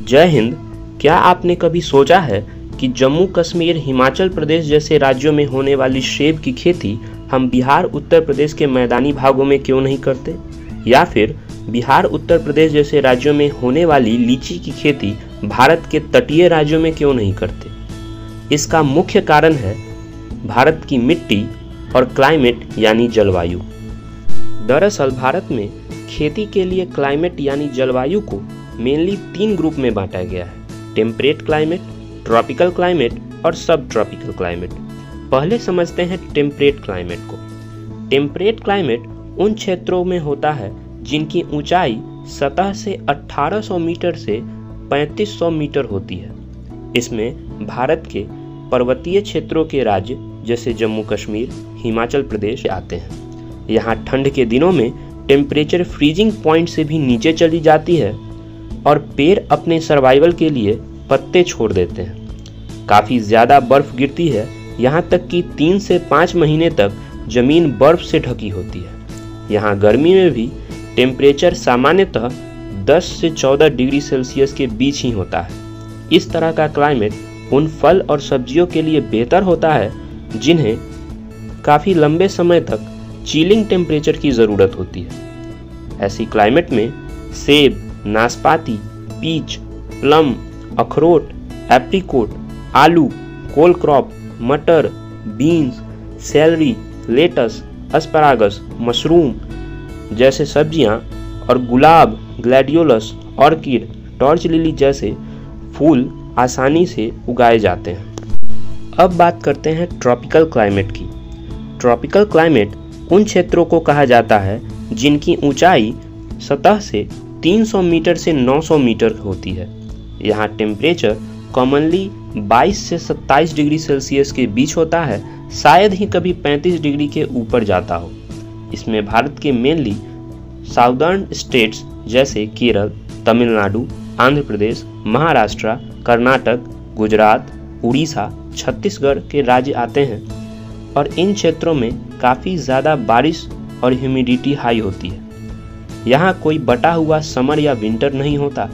जय हिंद। क्या आपने कभी सोचा है कि जम्मू कश्मीर, हिमाचल प्रदेश जैसे राज्यों में होने वाली सेब की खेती हम बिहार, उत्तर प्रदेश के मैदानी भागों में क्यों नहीं करते? या फिर बिहार, उत्तर प्रदेश जैसे राज्यों में होने वाली लीची की खेती भारत के तटीय राज्यों में क्यों नहीं करते? इसका मुख्य कारण है भारत की मिट्टी और क्लाइमेट यानी जलवायु। दरअसल भारत में खेती के लिए क्लाइमेट यानी जलवायु को मेनली 3 ग्रुप में बांटा गया है: टेम्परेट क्लाइमेट, ट्रॉपिकल क्लाइमेट और सब ट्रॉपिकल क्लाइमेट। पहले समझते हैं टेम्परेट क्लाइमेट को। टेम्परेट क्लाइमेट उन क्षेत्रों में होता है जिनकी ऊंचाई सतह से 1800 मीटर से 3500 मीटर होती है। इसमें भारत के पर्वतीय क्षेत्रों के राज्य जैसे जम्मू कश्मीर, हिमाचल प्रदेश आते हैं। यहाँ ठंड के दिनों में टेम्परेचर फ्रीजिंग पॉइंट से भी नीचे चली जाती है और पेड़ अपने सर्वाइवल के लिए पत्ते छोड़ देते हैं। काफ़ी ज़्यादा बर्फ़ गिरती है, यहाँ तक कि 3 से 5 महीने तक ज़मीन बर्फ़ से ढकी होती है। यहाँ गर्मी में भी टेम्परेचर सामान्यतः 10 से 14 डिग्री सेल्सियस के बीच ही होता है। इस तरह का क्लाइमेट उन फल और सब्जियों के लिए बेहतर होता है जिन्हें काफ़ी लंबे समय तक चिलिंग टेम्परेचर की ज़रूरत होती है। ऐसी क्लाइमेट में सेब, नाशपाती, पीच, प्लम, अखरोट, एप्रिकोट, आलू, कोल क्रॉप, मटर, beans, celery, lettuce, asparagus, mushroom जैसे सब्जियां और गुलाब, ग्लैडियोलस, ऑर्किड, टॉर्च लिली जैसे फूल आसानी से उगाए जाते हैं। अब बात करते हैं ट्रॉपिकल क्लाइमेट की। ट्रॉपिकल क्लाइमेट उन क्षेत्रों को कहा जाता है जिनकी ऊंचाई सतह से 300 मीटर से 900 मीटर होती है। यहाँ टेम्परेचर कॉमनली 22 से 27 डिग्री सेल्सियस के बीच होता है, शायद ही कभी 35 डिग्री के ऊपर जाता हो। इसमें भारत के मेनली साउदर्न स्टेट्स जैसे केरल, तमिलनाडु, आंध्र प्रदेश, महाराष्ट्र, कर्नाटक, गुजरात, उड़ीसा, छत्तीसगढ़ के राज्य आते हैं और इन क्षेत्रों में काफ़ी ज़्यादा बारिश और ह्यूमिडिटी हाई होती है। यहाँ कोई बटा हुआ समर या विंटर नहीं होता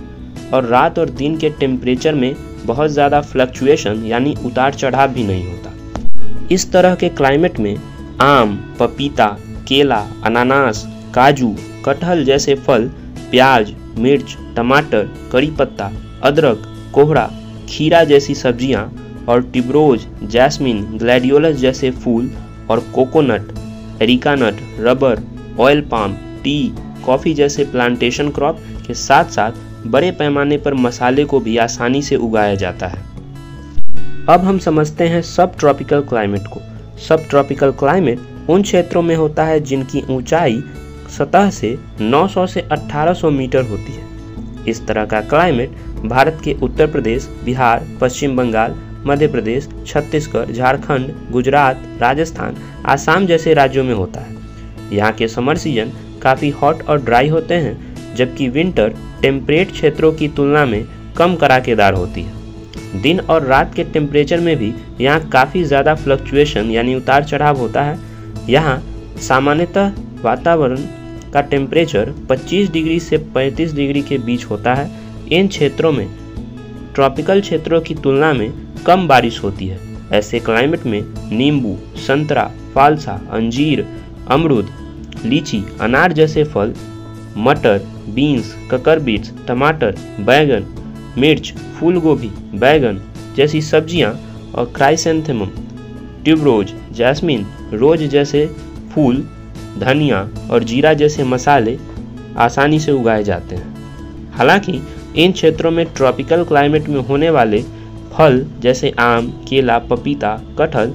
और रात और दिन के टेम्परेचर में बहुत ज़्यादा फ्लक्चुएशन यानी उतार चढ़ाव भी नहीं होता। इस तरह के क्लाइमेट में आम, पपीता, केला, अनानास, काजू, कटहल जैसे फल, प्याज, मिर्च, टमाटर, करी पत्ता, अदरक, कोहड़ा, खीरा जैसी सब्जियां और ट्यूबरोज, जैस्मिन, ग्लैडियोलस जैसे फूल और coconut, areca nut, rubber, oil palm, tea, coffee जैसे प्लांटेशन क्रॉप के साथ साथ बड़े पैमाने पर मसाले को भी आसानी से उगाया जाता है। अब हम समझते हैं सब ट्रॉपिकल क्लाइमेट को। सब ट्रॉपिकल क्लाइमेट उन क्षेत्रों में होता है जिनकी ऊंचाई सतह से 900 से 1800 मीटर होती है। इस तरह का क्लाइमेट भारत के उत्तर प्रदेश, बिहार, पश्चिम बंगाल, मध्य प्रदेश, छत्तीसगढ़, झारखंड, गुजरात, राजस्थान, आसाम जैसे राज्यों में होता है। यहाँ के समर सीजन काफ़ी हॉट और ड्राई होते हैं, जबकि विंटर टेम्परेट क्षेत्रों की तुलना में कम कड़ाकेदार होती है। दिन और रात के टेम्परेचर में भी यहाँ काफ़ी ज़्यादा फ्लक्चुएशन यानी उतार चढ़ाव होता है। यहाँ सामान्यतः वातावरण का टेम्परेचर 25 डिग्री से 35 डिग्री के बीच होता है। इन क्षेत्रों में ट्रॉपिकल क्षेत्रों की तुलना में कम बारिश होती है। ऐसे क्लाइमेट में नींबू, संतरा, फालसा, अंजीर, अमरूद, लीची, अनार जैसे फल, मटर, बीन्स, ककर बीट्स, टमाटर, बैंगन, मिर्च, फूल गोभी, बैंगन जैसी सब्जियां और क्राइसेंथेमम, ट्यूबरोज, जैस्मिन, रोज जैसे फूल, धनिया और जीरा जैसे मसाले आसानी से उगाए जाते हैं। हालांकि इन क्षेत्रों में ट्रॉपिकल क्लाइमेट में होने वाले फल जैसे आम, केला, पपीता, कटहल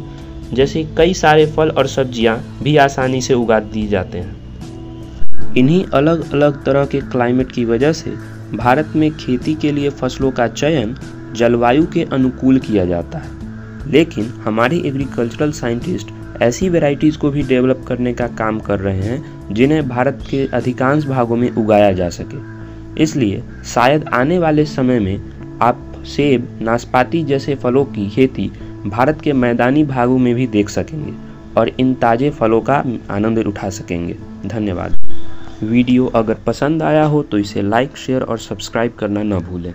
जैसे कई सारे फल और सब्जियां भी आसानी से उगा दी जाते हैं। इन्हीं अलग अलग तरह के क्लाइमेट की वजह से भारत में खेती के लिए फसलों का चयन जलवायु के अनुकूल किया जाता है। लेकिन हमारे एग्रीकल्चरल साइंटिस्ट ऐसी वैरायटीज़ को भी डेवलप करने का काम कर रहे हैं जिन्हें भारत के अधिकांश भागों में उगाया जा सके। इसलिए शायद आने वाले समय में आप सेब, नाशपाती जैसे फलों की खेती भारत के मैदानी भागों में भी देख सकेंगे और इन ताज़े फलों का आनंद उठा सकेंगे। धन्यवाद। वीडियो अगर पसंद आया हो तो इसे लाइक, शेयर और सब्सक्राइब करना न भूलें।